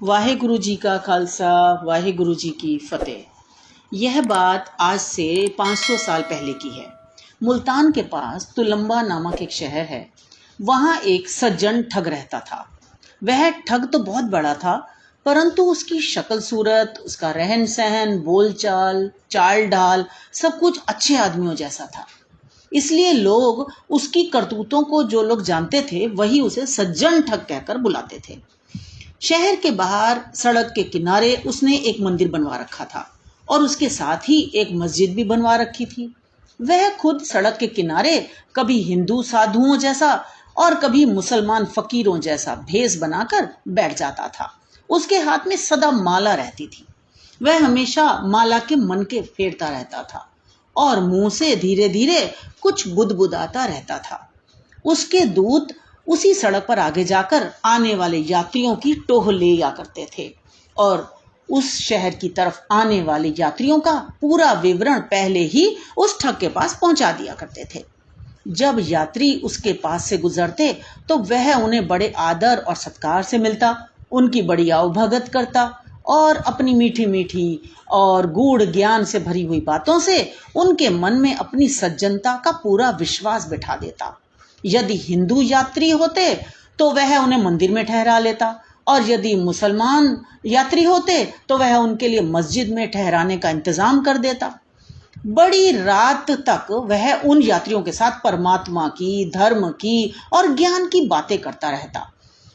वाहेगुरु जी का खालसा, वाहेगुरु जी की फतेह। यह बात आज से 500 साल पहले की है। मुल्तान के पास तुलंबा नामक एक शहर है। वहाँ एक सज्जन ठग रहता था। वह ठग तो बहुत बड़ा था, परंतु उसकी शक्ल सूरत, उसका रहन सहन, बोलचाल, चाल ढाल सब कुछ अच्छे आदमियों जैसा था। इसलिए लोग उसकी करतूतों को, जो लोग जानते थे, वही उसे सज्जन ठग कहकर बुलाते थे। शहर के बाहर सड़क के किनारे उसने एक मंदिर बनवा रखा था और उसके साथ ही एक मस्जिद भी बनवा रखी थी। वह खुद सड़क के किनारे कभी हिंदू साधुओं जैसा और कभी मुसलमान फकीरों जैसा भेष बनाकर बैठ जाता था। उसके हाथ में सदा माला रहती थी। वह हमेशा माला के मनके फेरता रहता था और मुंह से धीरे धीरे कुछ बुदबुदाता रहता था। उसके दूत उसी सड़क पर आगे जाकर आने वाले यात्रियों की टोह ले या करते थे और उस शहर की तरफ आने वाले यात्रियों का पूरा विवरण पहले ही उस ठग के पास पहुंचा दिया करते थे। जब यात्री उसके पास से गुजरते तो वह उन्हें बड़े आदर और सत्कार से मिलता, उनकी बड़ी आवभगत करता और अपनी मीठी मीठी और गूढ़ ज्ञान से भरी हुई बातों से उनके मन में अपनी सज्जनता का पूरा विश्वास बिठा देता। यदि हिंदू यात्री होते तो वह उन्हें मंदिर में ठहरा लेता और यदि मुसलमान यात्री होते तो वह उनके लिए मस्जिद में ठहराने का इंतजाम कर देता। बड़ी रात तक वह उन यात्रियों के साथ परमात्मा की, धर्म की और ज्ञान की बातें करता रहता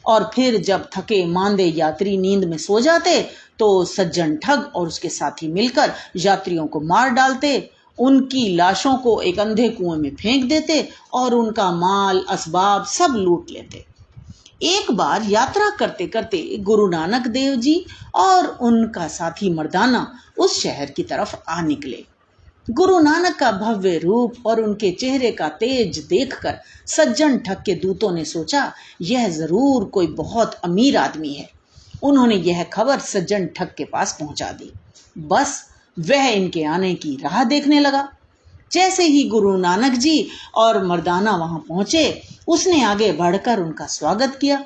और फिर जब थके मांदे यात्री नींद में सो जाते तो सज्जन ठग और उसके साथी मिलकर यात्रियों को मार डालते, उनकी लाशों को एक अंधे कुएं में फेंक देते और उनका माल असबाब सब लूट लेते। एक बार यात्रा करते करते गुरु नानक देव जी और उनका साथी मर्दाना उस शहर की तरफ आ निकले। गुरु नानक का भव्य रूप और उनके चेहरे का तेज देखकर सज्जन ठग के दूतों ने सोचा, यह जरूर कोई बहुत अमीर आदमी है। उन्होंने यह खबर सज्जन ठग के पास पहुंचा दी। बस वह इनके आने की राह देखने लगा। जैसे ही गुरु नानक जी और मर्दाना वहां पहुंचे, उसने आगे बढ़कर उनका स्वागत किया।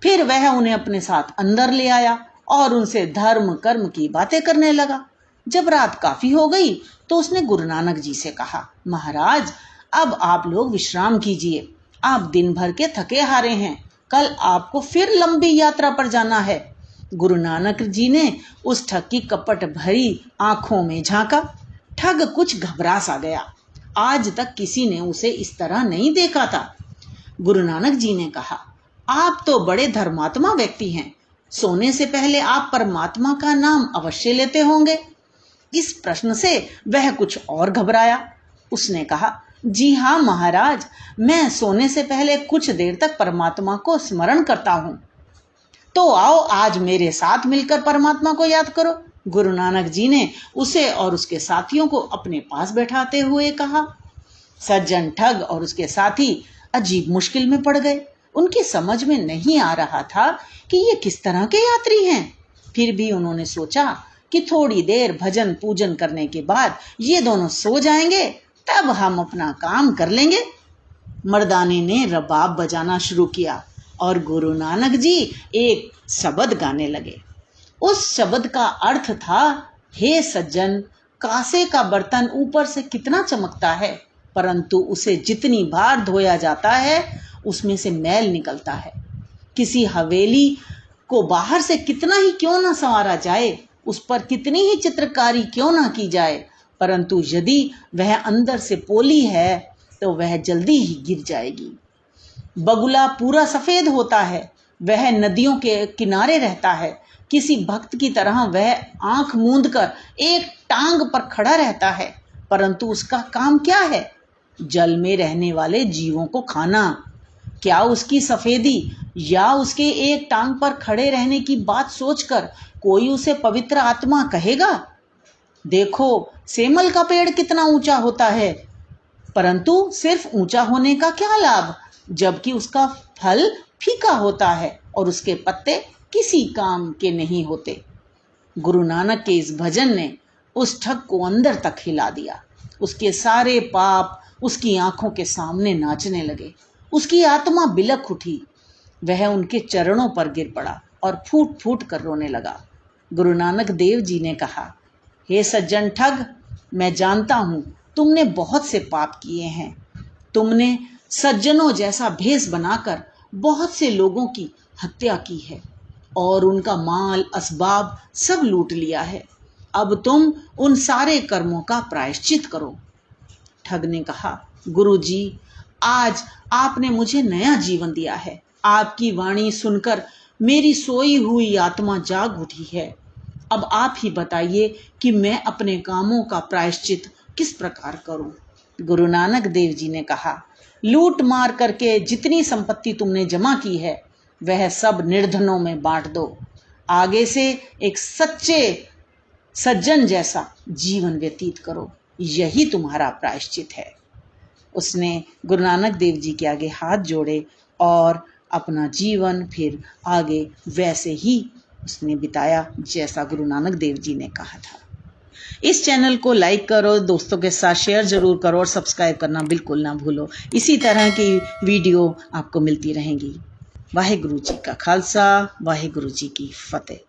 फिर वह उन्हें अपने साथ अंदर ले आया और उनसे धर्म कर्म की बातें करने लगा। जब रात काफी हो गई तो उसने गुरु नानक जी से कहा, महाराज, अब आप लोग विश्राम कीजिए। आप दिन भर के थके हारे हैं, कल आपको फिर लंबी यात्रा पर जाना है। गुरु नानक जी ने उस ठग की कपट भरी आंखों में झांका। ठग कुछ घबरा सा गया। आज तक किसी ने उसे इस तरह नहीं देखा था। गुरु नानक जी ने कहा, आप तो बड़े धर्मात्मा व्यक्ति हैं। सोने से पहले आप परमात्मा का नाम अवश्य लेते होंगे। इस प्रश्न से वह कुछ और घबराया। उसने कहा, जी हाँ महाराज, मैं सोने से पहले कुछ देर तक परमात्मा को स्मरण करता हूँ। तो आओ आज मेरे साथ मिलकर परमात्मा को याद करो। गुरु नानक जी ने उसे और उसके साथियों को अपने पास बैठाते हुए कहा। सज्जन ठग और उसके साथी अजीब मुश्किल में पड़ गए। उनकी समझ में नहीं आ रहा था कि ये किस तरह के यात्री हैं। फिर भी उन्होंने सोचा कि थोड़ी देर भजन पूजन करने के बाद ये दोनों सो जाएंगे, तब हम अपना काम कर लेंगे। मर्दाने ने रबाब बजाना शुरू किया और गुरु नानक जी एक शब्द गाने लगे। उस शब्द का अर्थ था, हे सज्जन, कांसे का बर्तन ऊपर से कितना चमकता है, परंतु उसे जितनी बार धोया जाता है उसमें से मैल निकलता है। किसी हवेली को बाहर से कितना ही क्यों ना संवारा जाए, उस पर कितनी ही चित्रकारी क्यों ना की जाए, परंतु यदि वह अंदर से पोली है तो वह जल्दी ही गिर जाएगी। बगुला पूरा सफेद होता है, वह नदियों के किनारे रहता है। किसी भक्त की तरह वह आंख मूंद कर एक टांग पर खड़ा रहता है, परंतु उसका काम क्या है? जल में रहने वाले जीवों को खाना। क्या उसकी सफेदी या उसके एक टांग पर खड़े रहने की बात सोचकर कोई उसे पवित्र आत्मा कहेगा? देखो, सेमल का पेड़ कितना ऊंचा होता है, परंतु सिर्फ ऊंचा होने का क्या लाभ, जबकि उसका फल फीका होता है और उसके पत्ते किसी काम के नहीं होते। गुरु नानक के इस भजन ने उस ठग को अंदर तक हिला दिया। उसके सारे पाप उसकी आंखों के सामने नाचने लगे। उसकी आत्मा बिलख उठी। वह उनके चरणों पर गिर पड़ा और फूट फूट कर रोने लगा। गुरु नानक देव जी ने कहा, हे सज्जन ठग, मैं जानता हूं तुमने बहुत से पाप किए हैं। तुमने सज्जनों जैसा भेष बनाकर बहुत से लोगों की हत्या की है और उनका माल असबाब सब लूट लिया है। अब तुम उन सारे कर्मों का प्रायश्चित करो। ठग ने कहा, गुरुजी, आज आपने मुझे नया जीवन दिया है। आपकी वाणी सुनकर मेरी सोई हुई आत्मा जाग उठी है। अब आप ही बताइए कि मैं अपने कामों का प्रायश्चित किस प्रकार करूं। गुरु नानक देव जी ने कहा, लूट मार करके जितनी संपत्ति तुमने जमा की है वह सब निर्धनों में बांट दो। आगे से एक सच्चे सज्जन जैसा जीवन व्यतीत करो, यही तुम्हारा प्रायश्चित है। उसने गुरु नानक देव जी के आगे हाथ जोड़े और अपना जीवन फिर आगे वैसे ही उसने बिताया जैसा गुरु नानक देव जी ने कहा था। इस चैनल को लाइक करो, दोस्तों के साथ शेयर जरूर करो और सब्सक्राइब करना बिल्कुल ना भूलो। इसी तरह की वीडियो आपको मिलती रहेंगी। वाहेगुरु जी का खालसा, वाहेगुरु जी की फतेह।